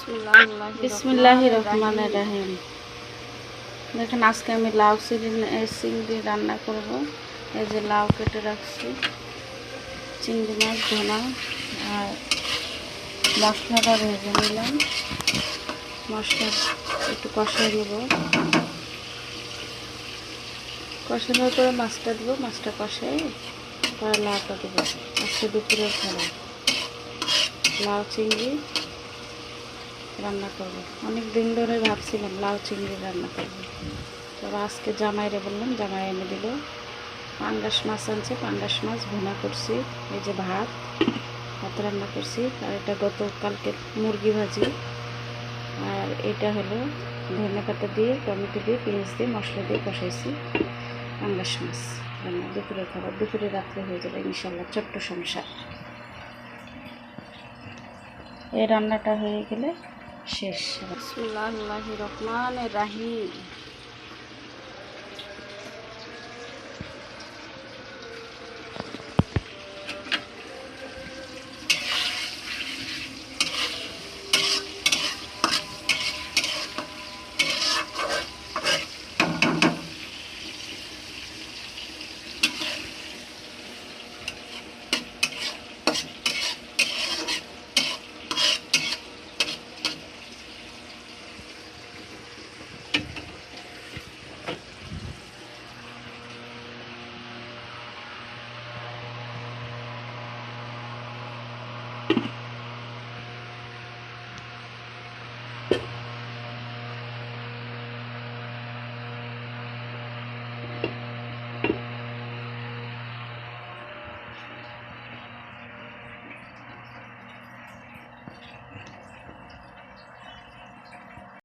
বিসমিল্লাহির রহমানির রহিম। দেখেন আজকে আমি লাউ চিংড়ি রান্না করব। এই যে লাউ কেটে রাখছি, চিংড়ি মাছ ভোনা, আর মশলাটা ভেজে নিলাম। মশলা একটু কষাই নেব, কষানোর পরে মাছটা দেবো। মাছটা কষাই পরে লাউটা দেবো। আজকে দুপুরের খাবার লাউ চিংড়ি রান্না করবো। অনেক দিন ধরে ভাবছিলাম লাউ চিংড়ি রান্না করবো, তবে আজকে জামাইরে বললাম, জামাই এনে দিল। পাঙ্গাস মাছ আনছে, পাঙ্গাস মাছ ভুনা করছি। এই যে ভাত রান্না করছি। আর এটা গতকালকে মুরগি ভাজি। আর এটা হলো ধনেপাতা দিয়ে, টমেটো দিয়ে, পেঁয়াজ দিয়ে, মশলা দিয়ে কষাইছি পাঙ্গাস মাছ রান্না। দুপুরের খাবার দুপুরে রাত্রে হয়ে যাবে ইনশাল্লাহ। ছোট্ট সংসার। এই রান্নাটা হয়ে গেলে শেষ। বিসমিল্লাহির রহমানির রহিম।